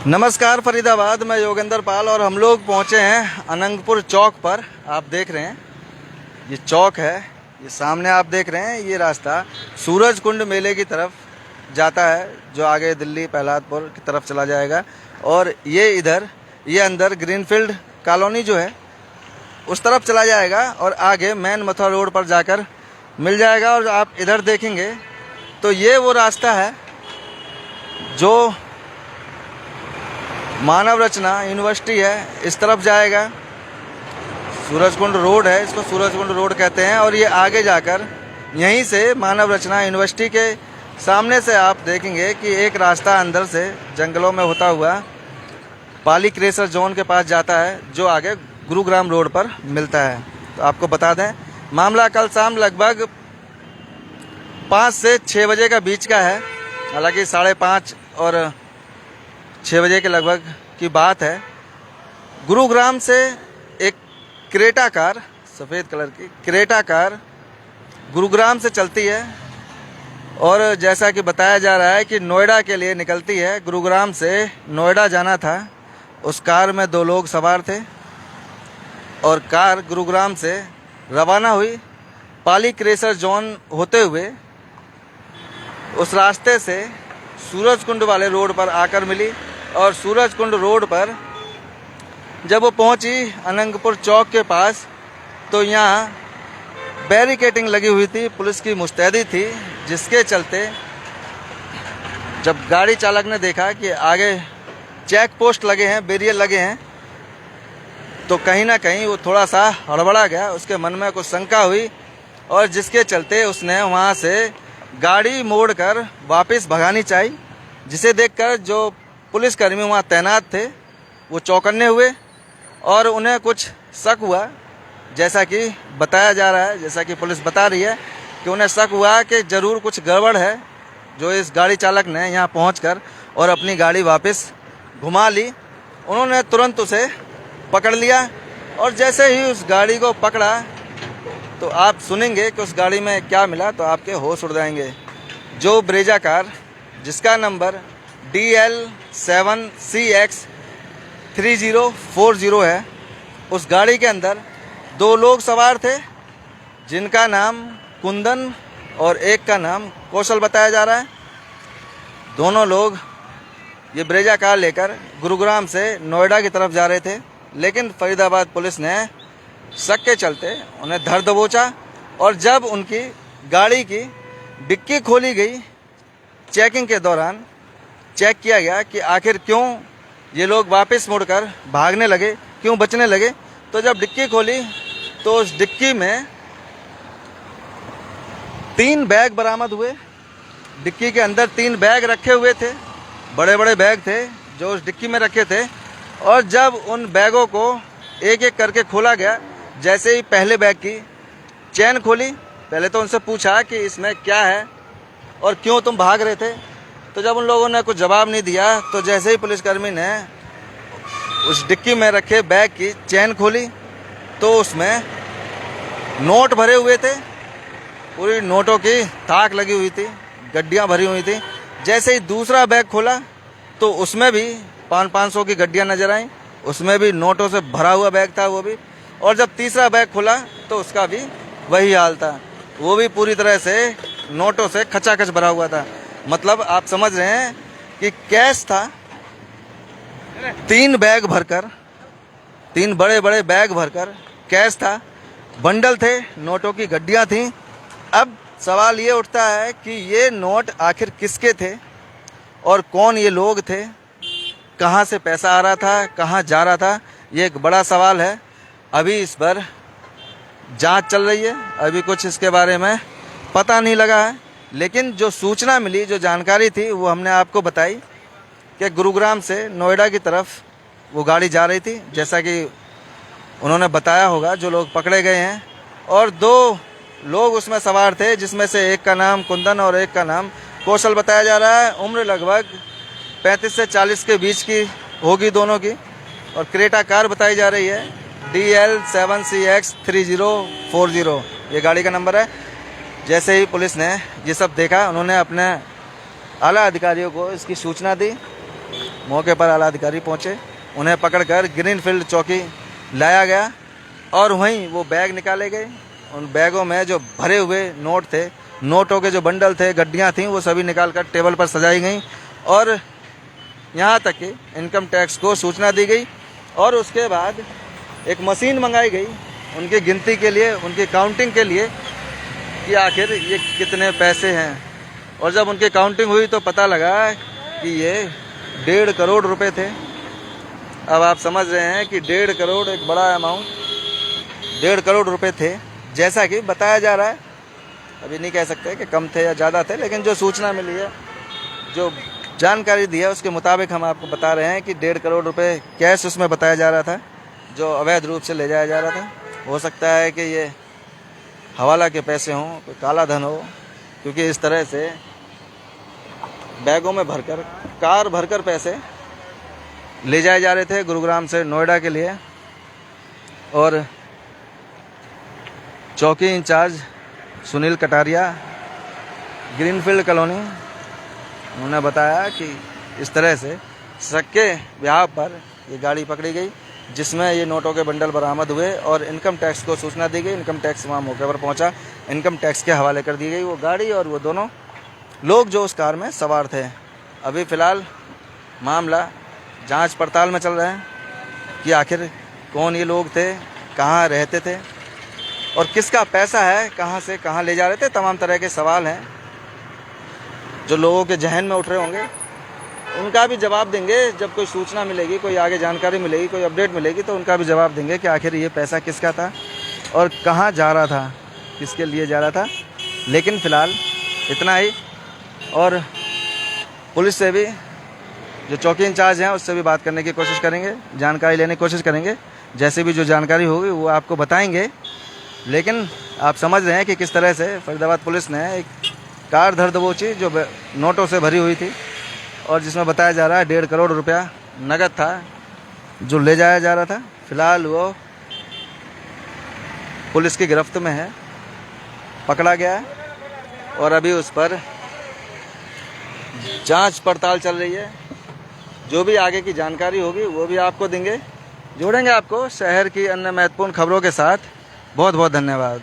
नमस्कार फरीदाबाद, मैं योगेंद्र पाल और हम लोग पहुंचे हैं अनंगपुर चौक पर। आप देख रहे हैं ये चौक है, ये सामने आप देख रहे हैं ये रास्ता सूरज कुंड मेले की तरफ जाता है, जो आगे दिल्ली प्रहलादपुर की तरफ चला जाएगा। और ये इधर ये अंदर ग्रीनफील्ड कॉलोनी जो है उस तरफ चला जाएगा और आगे मैन मथुरा रोड पर जाकर मिल जाएगा। और आप इधर देखेंगे तो ये वो रास्ता है जो मानव रचना यूनिवर्सिटी है, इस तरफ जाएगा। सूरजकुंड रोड है, इसको सूरजकुंड रोड कहते हैं। और ये आगे जाकर यहीं से मानव रचना यूनिवर्सिटी के सामने से आप देखेंगे कि एक रास्ता अंदर से जंगलों में होता हुआ पाली क्रेशर जोन के पास जाता है, जो आगे गुरुग्राम रोड पर मिलता है। तो आपको बता दें, मामला कल शाम लगभग 5 से 6 बजे का बीच का है। हालांकि 5:30 और 6 बजे के लगभग की बात है। गुरुग्राम से एक क्रेटा कार, सफ़ेद कलर की क्रेटा कार गुरुग्राम से चलती है और जैसा कि बताया जा रहा है कि नोएडा के लिए निकलती है। गुरुग्राम से नोएडा जाना था। उस कार में 2 लोग सवार थे और कार गुरुग्राम से रवाना हुई। पाली क्रेशर जोन होते हुए उस रास्ते से सूरजकुंड वाले रोड पर आकर मिली। और सूरजकुंड रोड पर जब वो पहुंची अनंगपुर चौक के पास, तो यहाँ बैरिकेटिंग लगी हुई थी, पुलिस की मुस्तैदी थी, जिसके चलते जब गाड़ी चालक ने देखा कि आगे चेक पोस्ट लगे हैं, बैरियर लगे हैं, तो कहीं ना कहीं वो थोड़ा सा हड़बड़ा गया। उसके मन में कुछ शंका हुई और जिसके चलते उसने वहाँ से गाड़ी मोड़कर वापस भगानी चाहिए, जिसे देखकर जो पुलिसकर्मी वहाँ तैनात थे वो चौकन्ने हुए और उन्हें कुछ शक हुआ। जैसा कि बताया जा रहा है, जैसा कि पुलिस बता रही है कि उन्हें शक हुआ कि ज़रूर कुछ गड़बड़ है, जो इस गाड़ी चालक ने यहाँ पहुँचकर और अपनी गाड़ी वापस घुमा ली। उन्होंने तुरंत उसे पकड़ लिया और जैसे ही उस गाड़ी को पकड़ा तो आप सुनेंगे कि उस गाड़ी में क्या मिला, तो आपके होश उड़ जाएंगे। जो ब्रेजा कार जिसका नंबर DL7CX3040 है, उस गाड़ी के अंदर 2 लोग सवार थे, जिनका नाम कुंदन और एक का नाम कौशल बताया जा रहा है। दोनों लोग ये ब्रेजा कार लेकर गुरुग्राम से नोएडा की तरफ जा रहे थे, लेकिन फरीदाबाद पुलिस ने शक के चलते उन्हें धर दबोचा। और जब उनकी गाड़ी की डिक्की खोली गई, चेकिंग के दौरान चेक किया गया कि आखिर क्यों ये लोग वापस मुड़कर भागने लगे, क्यों बचने लगे। तो जब डिक्की खोली तो उस डिक्की में 3 बैग बरामद हुए। डिक्की के अंदर 3 बैग रखे हुए थे, बड़े बड़े बैग थे जो उस डिक्की में रखे थे। और जब उन बैगों को एक एक करके खोला गया, जैसे ही पहले बैग की चेन खोली, पहले तो उनसे पूछा कि इसमें क्या है और क्यों तुम भाग रहे थे। तो जब उन लोगों ने कुछ जवाब नहीं दिया, तो जैसे ही पुलिसकर्मी ने उस डिक्की में रखे बैग की चेन खोली तो उसमें नोट भरे हुए थे, पूरी नोटों की ताक लगी हुई थी, गड्डियाँ भरी हुई थी। जैसे ही दूसरा बैग खोला तो उसमें भी 500 की गड्डियाँ नजर आईं, उसमें भी नोटों से भरा हुआ बैग था वो भी। और जब तीसरा बैग खुला तो उसका भी वही हाल था, वो भी पूरी तरह से नोटों से खचाखच भरा हुआ था। मतलब आप समझ रहे हैं कि कैश था 3 बैग भरकर, 3 बड़े बड़े बैग भरकर कैश था, बंडल थे, नोटों की गड्डियां थीं। अब सवाल ये उठता है कि ये नोट आखिर किसके थे और कौन ये लोग थे, कहाँ से पैसा आ रहा था, कहाँ जा रहा था, ये एक बड़ा सवाल है। अभी इस पर जांच चल रही है, अभी कुछ इसके बारे में पता नहीं लगा है। लेकिन जो सूचना मिली, जो जानकारी थी, वो हमने आपको बताई कि गुरुग्राम से नोएडा की तरफ वो गाड़ी जा रही थी, जैसा कि उन्होंने बताया होगा जो लोग पकड़े गए हैं। और 2 लोग उसमें सवार थे, जिसमें से एक का नाम कुंदन और एक का नाम कौशल बताया जा रहा है। उम्र लगभग 35 से 40 के बीच की होगी दोनों की। और क्रेटा कार बताई जा रही है DL7CX3040, ये गाड़ी का नंबर है। जैसे ही पुलिस ने ये सब देखा, उन्होंने अपने आला अधिकारियों को इसकी सूचना दी मौके पर आला अधिकारी पहुंचे, उन्हें पकड़कर ग्रीनफील्ड चौकी लाया गया और वहीं वो बैग निकाले गए। उन बैगों में जो भरे हुए नोट थे, नोटों के जो बंडल थे, गड्डियां थीं, वो सभी निकालकर टेबल पर सजाई गई और यहाँ तक कि इनकम टैक्स को सूचना दी गई और उसके बाद एक मशीन मंगाई गई उनकी गिनती के लिए, उनकी काउंटिंग के लिए कि आखिर ये कितने पैसे हैं। और जब उनकी काउंटिंग हुई तो पता लगा कि ये 1.5 करोड़ रुपए थे। अब आप समझ रहे हैं कि 1.5 करोड़ एक बड़ा अमाउंट, 1.5 करोड़ रुपए थे जैसा कि बताया जा रहा है। अभी नहीं कह सकते कि कम थे या ज़्यादा थे, लेकिन जो सूचना मिली है, जो जानकारी दी है, उसके मुताबिक हम आपको बता रहे हैं कि 1.5 करोड़ रुपए कैश उसमें बताया जा रहा था, जो अवैध रूप से ले जाया जा रहा था। हो सकता है कि ये हवाला के पैसे हों, कोई काला धन हो, क्योंकि इस तरह से बैगों में भरकर, कार भरकर पैसे ले जाए जा रहे थे गुरुग्राम से नोएडा के लिए। और चौकी incharge Sunil Kataria, Greenfield colony, उन्होंने बताया कि इस तरह से शक के ब्याह पर ये गाड़ी पकड़ी गई जिसमें ये नोटों के बंडल बरामद हुए और इनकम टैक्स को सूचना दी गई। इनकम टैक्स वहाँ मौके पर पहुँचा, इनकम टैक्स के हवाले कर दी गई वो गाड़ी और वो दोनों लोग जो उस कार में सवार थे। अभी फ़िलहाल मामला जांच पड़ताल में चल रहा है कि आखिर कौन ये लोग थे, कहाँ रहते थे और किसका पैसा है, कहाँ से कहाँ ले जा रहे थे। तमाम तरह के सवाल हैं जो लोगों के जहन में उठ रहे होंगे, उनका भी जवाब देंगे जब कोई सूचना मिलेगी, कोई आगे जानकारी मिलेगी, कोई अपडेट मिलेगी तो उनका भी जवाब देंगे कि आखिर ये पैसा किसका था और कहाँ जा रहा था, किसके लिए जा रहा था। लेकिन फ़िलहाल इतना ही। और पुलिस से भी, जो चौकी इंचार्ज हैं, उससे भी बात करने की कोशिश करेंगे, जानकारी लेने की कोशिश करेंगे। जैसे भी जो जानकारी होगी वो आपको बताएंगे। लेकिन आप समझ रहे हैं कि किस तरह से फरीदाबाद पुलिस ने एक कार धर दबोची जो नोटों से भरी हुई थी और जिसमें बताया जा रहा है 1.5 करोड़ रुपया नगद था जो ले जाया जा रहा था। फिलहाल वो पुलिस की गिरफ्त में है, पकड़ा गया है और अभी उस पर जांच पड़ताल चल रही है। जो भी आगे की जानकारी होगी वो भी आपको देंगे, जोड़ेंगे आपको शहर की अन्य महत्वपूर्ण खबरों के साथ। बहुत बहुत धन्यवाद।